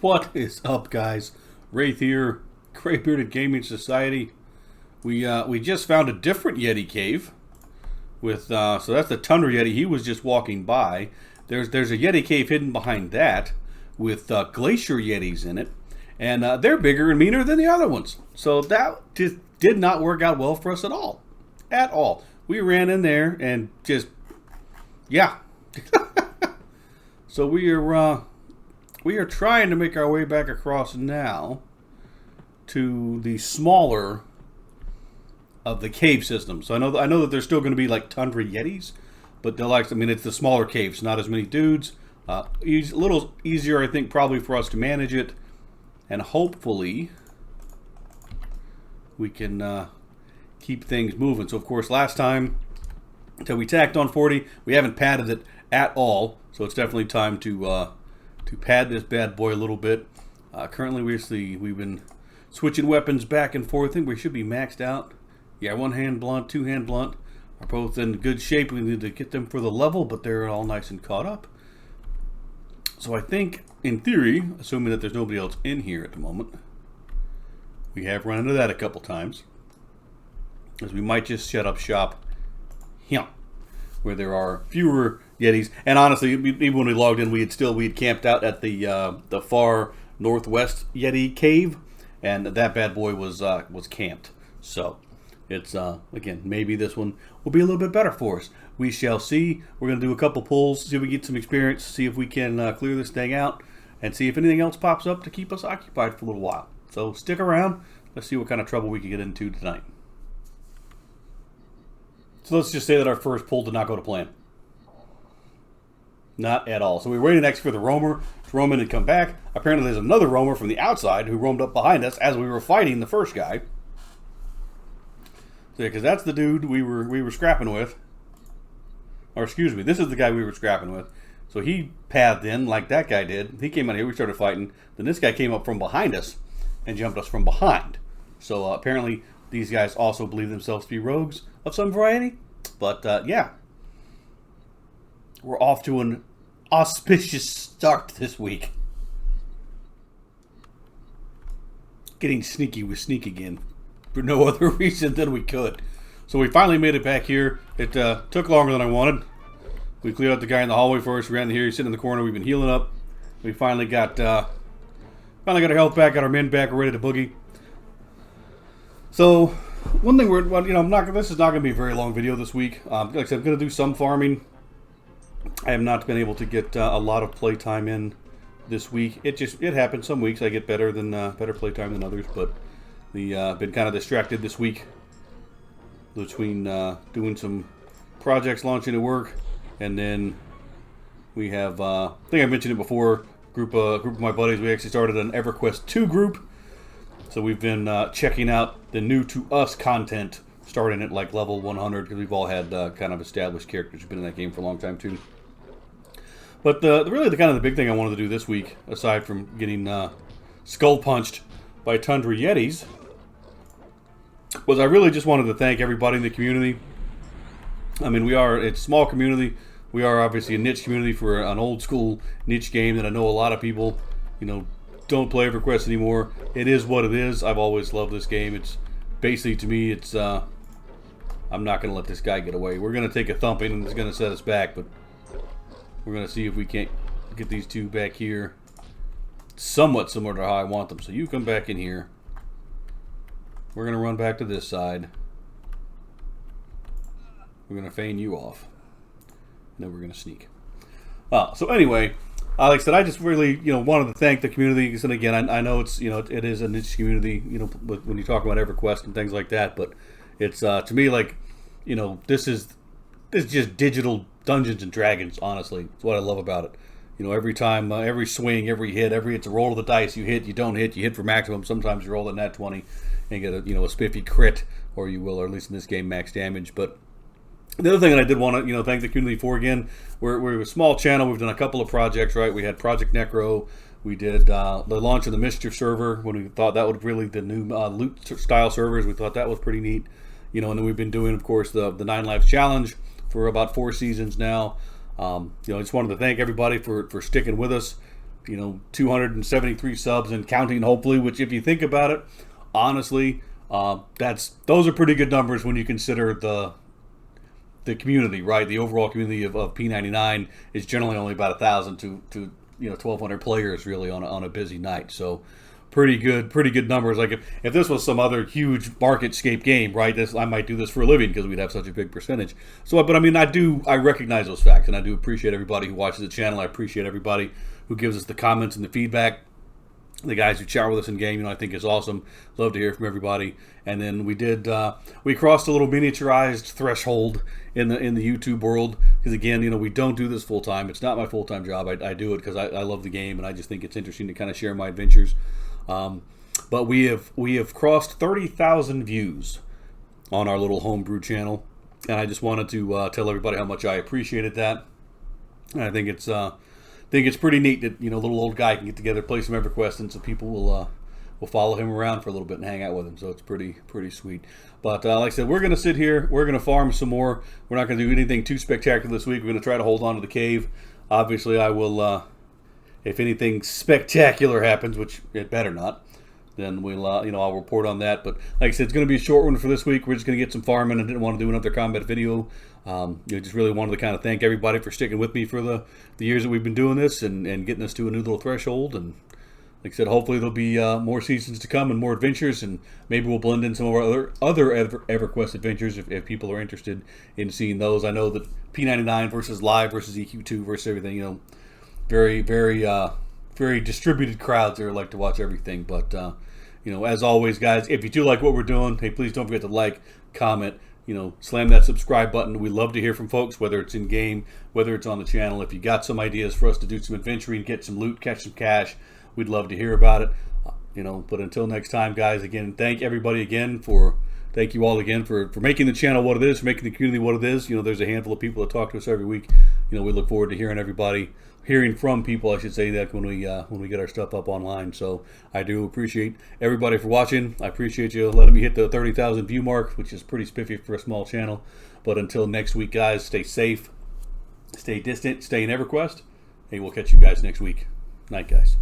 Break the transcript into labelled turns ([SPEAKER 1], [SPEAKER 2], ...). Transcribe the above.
[SPEAKER 1] What is up, guys? Wraith here, Gray Bearded Gaming Society. We just found a different Yeti cave with so that's the Tundra Yeti. He was just walking by. There's a Yeti cave hidden behind that with glacier Yetis in it, and they're bigger and meaner than the other ones. So that just did not work out well for us at all, We ran in there and just So we are trying to make our way back across now to the smaller of the cave systems. So I know that there's still going to be like Tundra Yetis, but it's the smaller caves, not as many dudes. A little easier, I think, probably for us to manage it, and hopefully we can keep things moving. So of course, last time until we tacked on 40, we haven't padded it at all. So it's definitely time to pad this bad boy a little bit. Currently, we've been switching weapons back and forth. I think we should be maxed out. Yeah, one-hand blunt, two-hand blunt are both in good shape. We need to get them for the level, but they're all nice and caught up. So I think, in theory, assuming that there's nobody else in here at the moment, we have run into that a couple times, as we might just shut up shop here, where there are fewer Yetis. And honestly, even when we logged in, we had camped out at the far northwest Yeti cave, and that bad boy was camped. So it's again, maybe this one will be a little bit better for us. We shall see. We're gonna do a couple pulls, see if we get some experience, see if we can clear this thing out, and see if anything else pops up to keep us occupied for a little while. So stick around. Let's see what kind of trouble we can get into tonight. So let's just say that our first pull did not go to plan. Not at all. So we were waiting next for the roamer to roam in and come back. Apparently there's another roamer from the outside who roamed up behind us as we were fighting the first guy. So, because that's the dude we were scrapping with. Or excuse me, this is the guy we were scrapping with. So he pathed in like that guy did. He came out here, we started fighting. Then this guy came up from behind us and jumped us from behind. So apparently these guys also believe themselves to be rogues of some variety. But yeah, we're off to an auspicious start this week. Getting sneaky with Sneak again for no other reason than we could. So we finally made it back here. It took longer than I wanted. We cleared out the guy in the hallway first. We ran here. He's sitting in the corner. We've been healing up. We finally got our health back, got our men back. We're ready to boogie. So one thing this is not going to be a very long video this week. Like I said, I'm going to do some farming. I have not been able to get a lot of playtime in this week. It happens. Some weeks I get better playtime than others, but been kind of distracted this week between doing some projects, launching at work, and then we have I think I mentioned it before. Group of my buddies. We actually started an EverQuest 2 group. So we've been checking out the new to us content, starting at like level 100, because we've all had kind of established characters who've been in that game for a long time too. But really the big thing I wanted to do this week, aside from getting skull punched by Tundra Yetis, was I really just wanted to thank everybody in the community. I mean, it's a small community. We are obviously a niche community for an old school niche game that I know a lot of people, don't play EverQuest anymore. It is what it is. I've always loved this game. It's basically, to me, it's I'm not going to let this guy get away. We're going to take a thumping and it's going to set us back, but we're going to see if we can't get these two back here somewhat similar to how I want them. So you come back in here. We're going to run back to this side. We're going to feign you off. And then we're going to sneak. So anyway, like I said, I just really, wanted to thank the community. And again, I know it's, it is a niche community, when you talk about EverQuest and things like that. But it's to me like, this is just digital Dungeons and Dragons. Honestly, it's what I love about it. Every time, every swing, every hit, it's a roll of the dice. You hit, you don't hit, you hit for maximum. Sometimes you roll a nat 20 and get a spiffy crit, or you will, or at least in this game, max damage. But the other thing that I did want to, thank the community for, again, we're a small channel. We've done a couple of projects, right? We had Project Necro. We did the launch of the Mischief server when we thought that would really, the new loot style servers. We thought that was pretty neat. And then we've been doing, of course, the 9Lives challenge for about 4 seasons now. I just wanted to thank everybody for sticking with us. 273 subs and counting, hopefully, which if you think about it, honestly, those are pretty good numbers when you consider the community, right? The overall community of P99 is generally only about 1,000 to 1,200 players really on a busy night. So pretty good numbers. Like if this was some other huge MarketScape game, right? I might do this for a living because we'd have such a big percentage. So, but I mean, I recognize those facts, and I do appreciate everybody who watches the channel. I appreciate everybody who gives us the comments and the feedback. The guys who chat with us in game, I think is awesome. Love to hear from everybody. And then we crossed a little miniaturized threshold in the YouTube world because again, we don't do this full time. It's not my full time job. I do it because I love the game and I just think it's interesting to kind of share my adventures. But we have crossed 30,000 views on our little homebrew channel, and I just wanted to tell everybody how much I appreciated that. And I think it's pretty neat that little old guy can get together, play some EverQuest, and so people will follow him around for a little bit and hang out with him. So it's pretty sweet. But like I said, we're gonna sit here, we're gonna farm some more. We're not gonna do anything too spectacular this week. We're gonna try to hold on to the cave. Obviously, I will. If anything spectacular happens, which it better not, then we'll I'll report on that. But like I said, it's going to be a short one for this week. We're just going to get some farming. I didn't want to do another combat video. Just really wanted to kind of thank everybody for sticking with me for the years that we've been doing this and getting us to a new little threshold. And like I said, hopefully there'll be more seasons to come and more adventures, and maybe we'll blend in some of our other EverQuest adventures if people are interested in seeing those. I know that P99 versus Live versus EQ2 versus everything, very distributed crowds there like to watch everything. But as always, guys, if you do like what we're doing, hey, please don't forget to like, comment, slam that subscribe button. We love to hear from folks, whether it's in game, whether it's on the channel. If you got some ideas for us to do some adventuring, get some loot, catch some cash, we'd love to hear about it. But until next time, guys, again, thank you all again for making the channel what it is, for making the community what it is. There's a handful of people that talk to us every week. We look forward to hearing from people, I should say, that when we get our stuff up online. So I do appreciate everybody for watching. I appreciate you letting me hit the 30,000 view mark, which is pretty spiffy for a small channel. But until next week, guys, stay safe, stay distant, stay in EverQuest. Hey, we'll catch you guys next week. Night, guys.